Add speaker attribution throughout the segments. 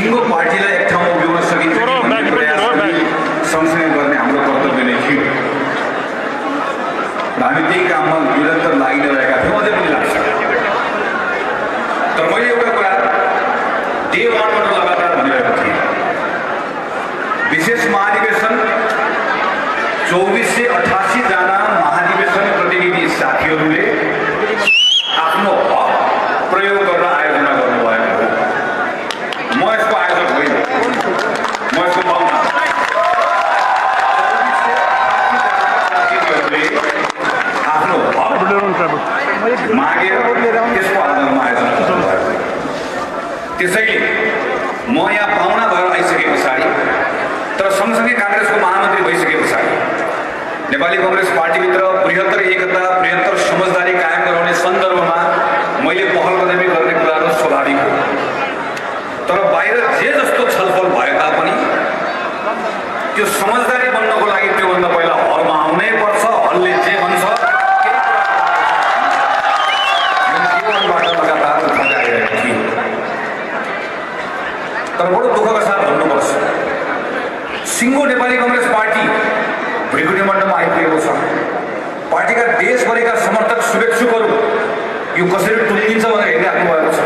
Speaker 1: सिङ्गो पार्टीलाई एक ठाउँमा उभ्याउन सकिन्छ भन्ने प्रयास पनि सँगसँगै गर्ने हाम्रो कर्तव्य नै थियो र हामी त्यही काममा निरन्तर लागिरहेका थियौँ अझै पनि लाग्छ। तर मैले एउटा कुरा डे वानबाट लगातार भनिरहेको थिएँ, विशेष महाधिवेशन 2488 जना महाधिवेशन प्रतिनिधि साथीहरूले आफ्नो हक प्रयोग गर्न आयोजना गर्नुभएको हो। म यसको आयोजक होइन, म यसको पाहुना। आफ्नो हक मागेर त्यसको आधारमा आयोजना गर्नुभएको। त्यसैले म यहाँ पाहुना भएर आइसके पछाडि, तर सँगसँगै काङ्ग्रेसको महामन्त्री भइसके पछाडि नेपाली कांग्रेस पार्टीभित्र बृहत्तर एकता, बृहत्तर समझदारी कायम गराउने सन्दर्भमा मैले पहल कदमी गर्ने कुराहरू स्वाभाविक हो। तर बाहिर जे जस्तो छलफल भए तापनि त्यो समझदारी बन्नको लागि त्योभन्दा पहिला हलमा आउनै पर्छ। हलले जे भन्छ जीवनबाट लगातार उठाउँदै आइरहेको थिएँ। तर बडो दुःखका साथ भन्नुपर्छ, सिङ्गो नेपाली कांग्रेस पार्टी भृगुनी मण्डलमा आइपुगेको छ। पार्टीका देशभरिका समर्थक शुभेच्छुकहरू यो कसरी टुङ्गिन्छ भनेर हेरिराख्नु भएको छ।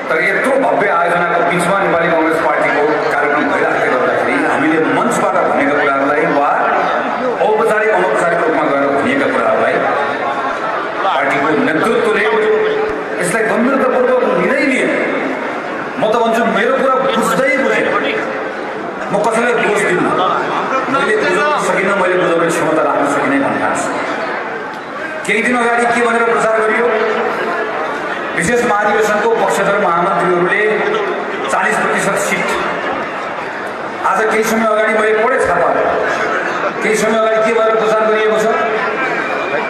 Speaker 1: तर यत्रो भव्य आयोजनाको बिचमा नेपाली कांग्रेस पार्टीको कार्यक्रम भइराख्दै गर्दाखेरि हामीले मञ्चबाट भनेका कुराहरूलाई वा औपचारिक अनौपचारिक रूपमा गएर भनिएका कुराहरूलाई पार्टीको नेतृत्वले यसलाई गम्भीरतापूर्वक लिँदै लिए। म त भन्छु मेरो कुरा बुझ्दै बुझेँ, म कसैलाई दोष दिन्छु। मैले बुझाउन सकिनँ, मैले बुझाउने क्षमता राख्न सकिनँ भन्ने थाहा छ। केही दिन अगाडि के भनेर प्रचार गरियो, विशेष महाधिवेशनको पक्षधर महामन्त्रीहरूले 40% सिट। आज केही समय अगाडि मैले पढेँ छापा, केही समय अगाडि के भनेर प्रचार गरिएको छ,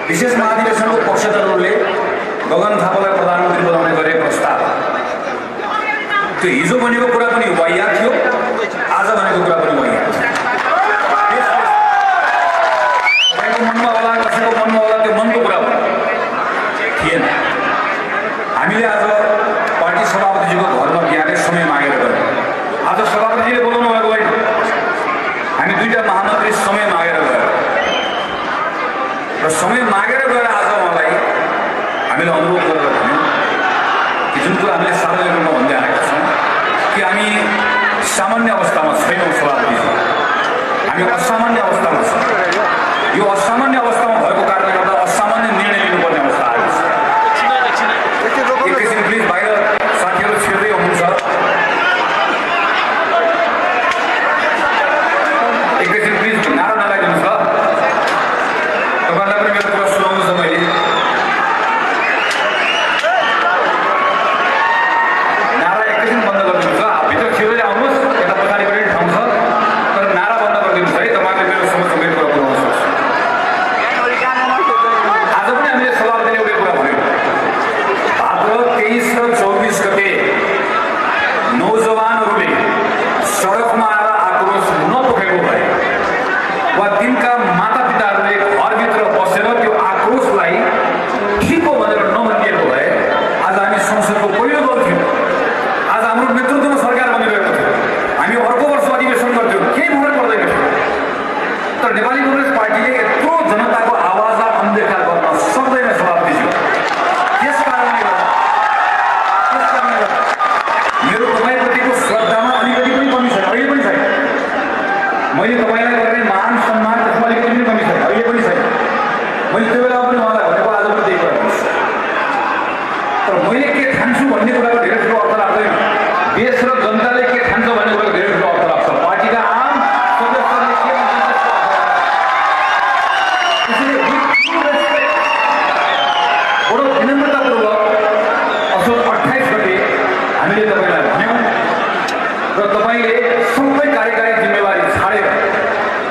Speaker 1: विशेष महाधिवेशनको पक्षधरहरूले गगन थापालाई प्रधानमन्त्री बनाउने गरेको प्रस्ताव। त्यो हिजो भनेको कुरा पनि वाहियात थियो, आज भनेको कुरा पनि वाहियात थियो। तपाईँको मनमा होला, कसैको मनमा होला, त्यो मनको कुरा थिएन। हामीले आज पार्टी सभापतिजीको घरमा बिहानै समय मागेर गयौँ। आज सभापतिजीले बोलाउनु भएको होइन, हामी दुईटा महामन्त्री समय मागेर गयौँ र समय मागेर गएर आज उहाँलाई हामीले अनुरोध गरेर भन्यौँ कि जुन कुरा हामीले सार्वजनिक रूपमा भन्दै आएका छौँ कि हामी सामान्य अवस्थामा छैनौँ सभापतिजी, हामी असामान्य अवस्थामा छौँ। यो असामान्य अवस्थामा भएको कारणले गर्दा असामान्य निर्णय लिनुपर्ने अवस्था आएको छ। एकैछिन प्लिज, बाहिर साथीहरू छिर्दै हुनुहुन्छ, एकैछिन प्लिज नारा नलागिदिनुहोस् ल। तपाईँहरूलाई पनि मेरो कुरा सुनाउनु छ। मैले नारा एकैछिन बन्द गरिदिनुहोस् ल। भित्र छिर्दै आउनुहोस्, यता पछाडिपट्टि ठाउँ छ, तर नारा बन्द गरिदिनुहोस् है। तपाईँले मेरो समक्ष मेरो कुरा पुऱ्याउन सक्छ। आज पनि हामीले सभापतिले एउटै कुरा भन्यौँ, भाद्र 23 र 24 गते नौजवानहरूले सडकमा आएर आक्रोश नपोखेको भए वा तिनका मातापिताहरूले घरभित्र बसेर त्यो आक्रोशलाई ठिक हो भनेर नभनिएको भए आज हामी संसदको पहिलो दल थियौँ। आज हाम्रो नेतृत्वमा सरकार बनिरहेको थियो, हामी अर्को वर्ष अधिवेशन गर्थ्यौँ, केही फरक पर्दैन थियो। तर नेपाली कांग्रेस पार्टीले यत्रो जनताको आवाजलाई अनदेखा गर्न सक्दैन सभापतिज्यू। त्यस कारणले गर्दा मेरो तपाईँप्रतिको श्रद्धामा अलिकति पनि कमी छैन, अहिले पनि छैन। मैले तपाईँलाई गर्ने मान सम्मान त्यसमा अलिकति पनि कमी छैन, अहिले पनि छैन। मैले त्यो बेला पनि उहाँलाई भनेको, आज पनि त्यही कुरा भन्छु। तर मैले के ठान्छु भन्ने कुराको धेरै ठुलो अर्थ लाग्दैन। देश र जनताले के ठान्छ भन्ने कुराको धेरै ठुलो अर्थ लाग्छ। पार्टीका आम सदस्यले के भन्छ त्यसले बडो विनम्रतापूर्वक असोज 28 गते हामीले तपाईँलाई भन्यौँ र तपाईँले सबै कार्यकारी जिम्मेवारी छाडेर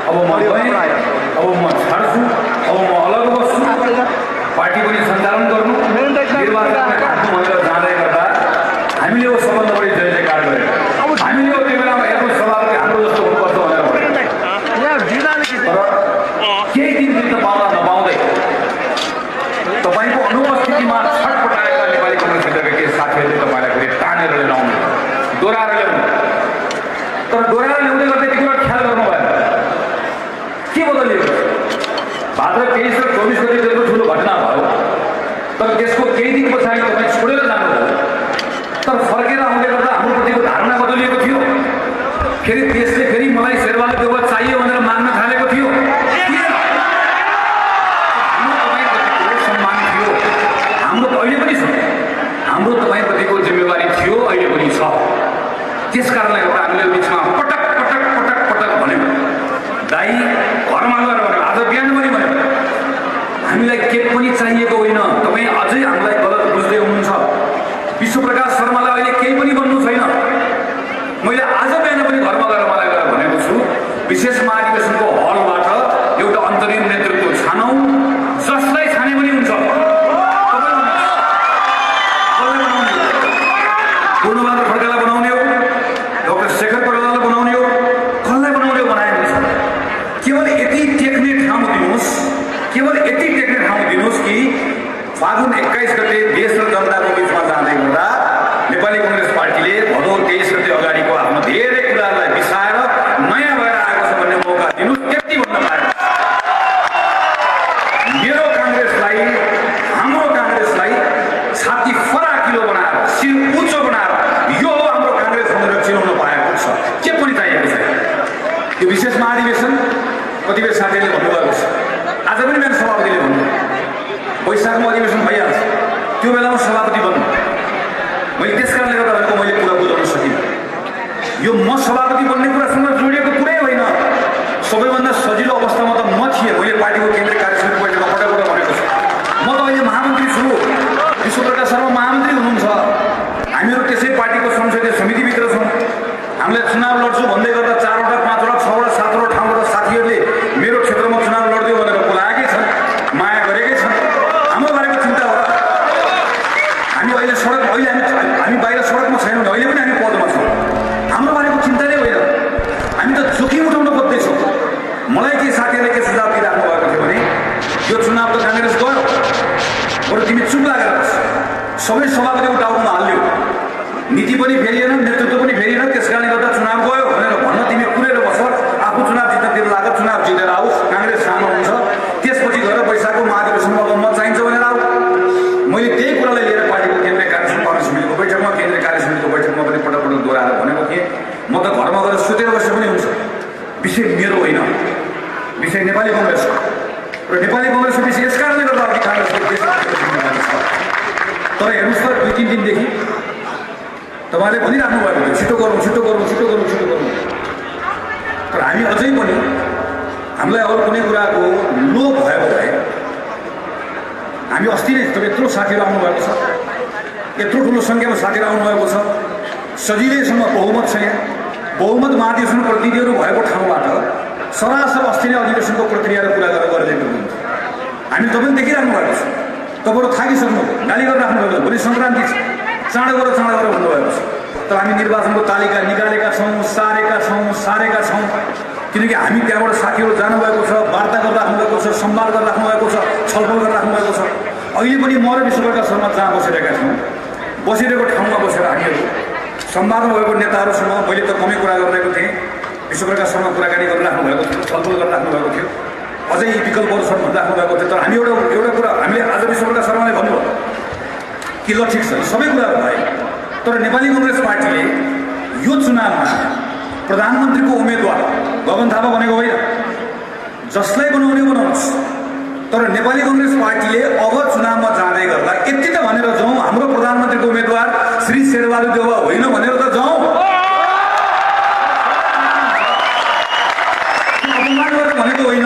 Speaker 1: अब म गएँ, अब म छाड्छु, अब म अलग बस्छु, पार्टी पनि सञ्चालन गर्नु, निर्वाचनमा घाट्नु भनेर जाँदै गर्दा हामीले यो सबभन्दा बढी जय जयकार गऱ्यौँ। हामीले त्यो बेलामा हेर्नु सभापति हाम्रो जस्तो हुनुपर्छ भनेर भन्यौँ। तर केही दिन बित्न पाउँदा नपाउँदै तपाईँको अनुपस्थितिमा छटपटाएका नेपाली कांग्रेस भित्रका केही साथीहरूले तपाईँलाई फेरि तानेर भाद्र 23 र 24 गते त्यस्तो ठुलो घटना भयो, तर त्यसको केही दिन पछाडि तपाईँ छोडेर जानुभयो। तर फर्केर आउँदै गर्दा हाम्रो प्रतिको धारणा बदलिएको थियो। फेरि देशले फेरि मलाई शेरबहादुर देउवा चाहियो भनेर माग्न थालेको थियो। हाम्रो तपाईँप्रतिको सम्मान थियो, हाम्रो त अहिले पनि छ, हाम्रो तपाईँप्रतिको जिम्मेवारी थियो, अहिले पनि छ। त्यस कारणले गर्दा हामीले बिचमा पटक पटक पटक पटक भन्यौँ, दाइ घरमा गएर भन्यो, आज बिहान पनि भन्यो, हामीलाई के पनि चाहिएको होइन, तपाईँ अझै हामीलाई गलत बुझ्दै हुनुहुन्छ। विश्वप्रकाश शर्मालाई अहिले केही पनि भन्नु छैन। मैले आज बिहान पनि घरमा गएर मलाई गएर भनेको छु, विशेष महाधिवेशनको हलबाट एउटा अन्तरिम नेतृत्व छानौँ, जसलाई छाने पनि हुन्छ। पूर्णबहादुर खड्कालाई बनाउने हो, डाक्टर शेखर कोइरालालाई बनाउने हो, कसलाई बनाउने हो बनाए हुन्छ। केवल यति टेक्ने ठाउँ दिनुहोस्, केवल यति टेक्ने ठाउँ दिनुहोस् कि फागुन 21 गते देश र जनताको बिचमा जाँदै गर्दा नेपाली कङ्ग्रेस पार्टीले भदौ 23 गते अगाडिको आफ्नो धेरै कुराहरूलाई बिसाएर नयाँ भएर आएको छ भन्ने मौका दिनुहोस्। त्यति भन्न पाएन। मेरो काङ्ग्रेसलाई, हाम्रो काङ्ग्रेसलाई छाती फराकिलो बनाएर, शिर उच्च बनाएर यो हो हाम्रो काङ्ग्रेस भनेर चिनाउन पाएको छ। के पनि चाहिएको छैन। यो विशेष महाधिवेशन कतिपय साथीहरूले भन्नुभएको छ, आज पनि मेरो सभापतिले भन्नु, वैशाखमा अधिवेशन भइहाल्छ, त्यो बेलामा सभापति बन्नु। मैले त्यस कारणले गर्दा भनेको मैले कुरा बुझाउन सकिनँ। यो म सभापति बन्ने कुरासँग जोडिएको कुरै होइन। सबैभन्दा सजिलो अवस्थामा त म थिएँ। मैले पार्टीको केन्द्रीय कार्यसमिति बैठकमा पटक पटक भनेको छु, म त अहिले महामन्त्री छु, विश्वप्रकाश शर्मा महामन्त्री हुनुहुन्छ। हामीहरू त्यसै पार्टीको संसदीय समितिभित्र छौँ। हामीलाई चुनाव लड्छु भन्दै गर्दा 4वटा 5वटा 6वटा 7वटा ठाउँबाट साथीहरूले मेरो क्षेत्रमा चुनाव लड्दियो भनेर बोलाएकै छन्, माया गरेकै छन्। हाम्रो बारेको चिन्ता हो र? हामी अहिले हामी बाहिर सडकमा छैनौँ, अहिले पनि हामी पदमा छौँ। हाम्रो बारेको चिन्ता नै होइन। हामी त जोखिम उठाउन खोज्दैछौँ। मलाई के साथीहरूले के सुझाव दिइराख्नु भएको थियो भने, यो चुनाव त काङ्ग्रेस गयो, बरु तिमी चुप लागेर बस, सबै सभापतिको टाउकोमा हाल्यो, नीति पनि फेरिएन, नेतृत्व पनि फेरिएन, त्यस कारणले गर्दा चुनाव गयो भनेर भन्न तिमी कुरेर बस, आफू चुनाव जित्नतिर लाग, चुनाव जितेर आओस्, काङ्ग्रेस सानो हुन्छ, त्यसपछि गएर वैशाखको महाधिवेशनमा बहुमत चाहिन्छ भनेर आऊ। मैले त्यही कुरालाई लिएर पार्टीको केन्द्रीय कार्यसमितिको बैठकमा, केन्द्रीय कार्यसमितिको बैठकमा पनि पटक पटक दोहोऱ्याएर भनेको थिएँ, म त घरमा गएर सुतेर बसे पनि हुन्छ। विषय मेरो होइन, विषय नेपाली कङ्ग्रेस हो र नेपाली कङ्ग्रेसको विषय यस कारणले गर्दा अघि काङ्ग्रेसको छ। तर हेर्नुहोस् त, 2-3 दिनदेखि तपाईँले भनिराख्नु भएको थियो, छिटो गरौँ छिटो गरौँ छिटो गरौँ छिटो गरौँ। तर हामी अझै पनि हामीलाई अरू कुनै कुराको लोभ भएको भए, हामी अस्ति नै यत्रो साथीहरू आउनुभएको छ, यत्रो ठुलो सङ्ख्यामा साथीहरू आउनुभएको छ, सजिलैसँग बहुमत छ। यहाँ बहुमत महाधिवेशन प्रतिनिधिहरू भएको ठाउँबाट सरासर अस्ति नै अधिवेशनको प्रक्रिया र कुरा गरेर गरिदिएको हुन्छ। हामी तपाईँ देखिराख्नु भएको छ, तपाईँहरू थाकिसक्नु, गाली गरेर राख्नुभएको छ, भोलि सङ्क्रान्ति छ, चाँडो गरेर भन्नुभएको छ। तर हामी निर्वाचनको तालिका निकालेका छौँ, सारेका छौँ, किनकि हामी त्यहाँबाट साथीहरू जानुभएको छ, वार्ता गरेर राख्नुभएको छ, संवाद गरेर राख्नुभएको छ, छलफल गरेर राख्नुभएको छ। अहिले पनि म र विश्वप्रकाश शर्मा जहाँ बसिरहेका छौँ, बसिरहेको ठाउँमा बसेर हामीहरू संवादमा भएको नेताहरूसँग मैले त कमै कुरा गरिरहेको थिएँ, विश्वप्रकाश शर्मा कुराकानी गरिराख्नु भएको थियो, छलफल गरिराख्नु भएको थियो, अझै विकल्पहरू छन् भनिराख्नु भएको थियो। तर हामी एउटा कुरा हामीले आज विश्वप्रकाश शर्माले भन्नुभयो कि ल ठिक छ, सबै कुराहरू भए, तर नेपाली कङ्ग्रेस पार्टीले यो चुनावमा प्रधानमन्त्रीको उम्मेदवार गगन थापा भनेको होइन, जसलाई बनाउने बनाउनुहोस्, तर नेपाली कङ्ग्रेस पार्टीले अब चुनावमा जाँदै गर्दा यति त भनेर जाउँ, हाम्रो प्रधानमन्त्रीको उम्मेदवार श्री शेरबहादुर देउवा होइन भनेर त जाउँ। अपमान गरेर भनेको होइन,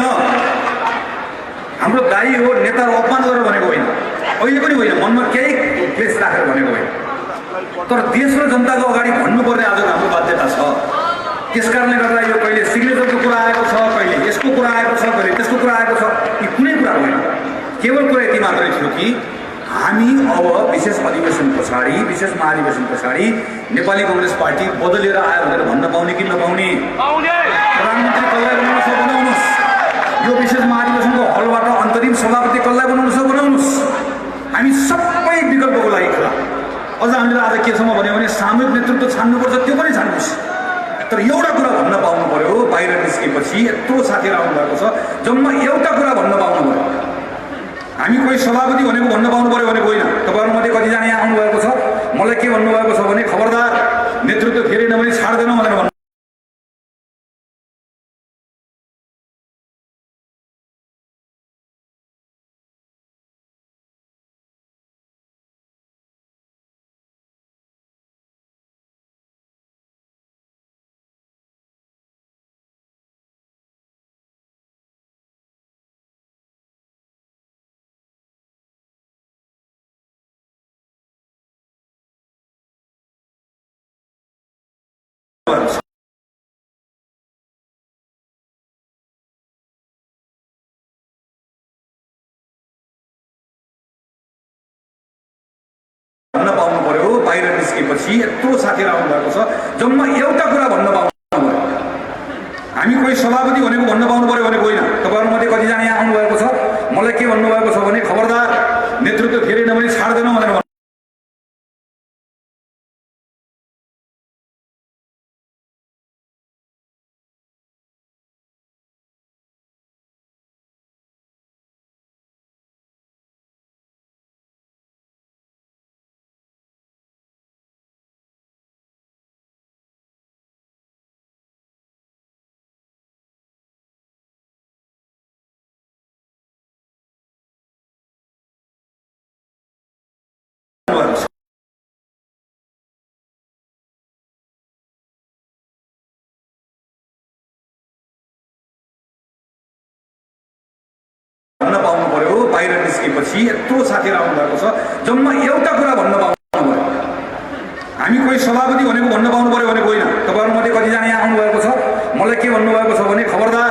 Speaker 1: हाम्रो दाई हो, नेताहरू अपमान गरेर भनेको होइन, अहिले पनि होइन, मनमा केही क्लेश राखेर भनेको होइन। तर देश र जनताको अगाडि भन्नुपर्ने आज हाम्रो बाध्यता छ। त्यस कारणले गर्दा यो कहिले सिग्नेचरको कुरा आएको छ, कहिले यसको कुरा आएको छ, कहिले त्यसको कुरा आएको छ, यी कुनै कुरा होइन। केवल कुरा यति मात्रै थियो कि हामी अब विशेष अधिवेशन पछाडि, विशेष महाधिवेशन पछाडि नेपाली कङ्ग्रेस पार्टी बदलेर आयो भनेर भन्न पाउने कि नपाउने, प्रधानमन्त्री कसलाई बनाउनु छ बनाउनुहोस्, यो विशेष महाधिवेशनको हलबाट अन्तरिम सभापति कसलाई बनाउनु छ बनाउनुहोस्, हामी सबै विकल्पको लागि खुला। अझ हामीले आज केसम्म भन्यो भने सामूहिक नेतृत्व छान्नुपर्छ, त्यो पनि छान्नुहोस्। तर एउटा कुरा भन्न पाउनु पर्यो, बाहिर निस्केपछि यत्रो साथीहरू आउनुभएको छ, जम्मा एउटा कुरा भन्न पाउनु पर्यो, कोही सभापति भनेको भन्न पाउनु पर्यो भनेको होइन। तपाईँहरूमध्ये कतिजना यहाँ आउनुभएको छ, मलाई के भन्नुभएको छ भने खबरदार नेतृत्व फेरि नभने छाड्दैनौँ भनेर भन्नु। भन्न पाउनु पर्यो। बाहिर निस्केपछि यत्रो साथीहरू आउनु भएको छ, जम्मा एउटा कुरा भन्न पाउनु पर्यो। हामी कोही सभापति भनेको भन्न पाउनु पर्यो भनेको होइन। तपाईँहरूमध्ये कतिजना यहाँ आउनुभएको छ, मलाई के भन्नुभएको छ भने खबरदार नेतृत्व फेरि नभने छाड्दैनौँ भनेर भन्नु। भन्न पाउनु पर्यो। बाहिर निस्केपछि यत्रो साथीहरू आउनु भएको छ, जम्मा एउटा कुरा भन्न पाउनु पर्यो। हामी कोही सभापति भनेको भन्न पाउनु पर्यो भनेको होइन। तपाईँहरूमध्ये कतिजना यहाँ आउनुभएको छ, मलाई के भन्नुभएको छ भने खबरदार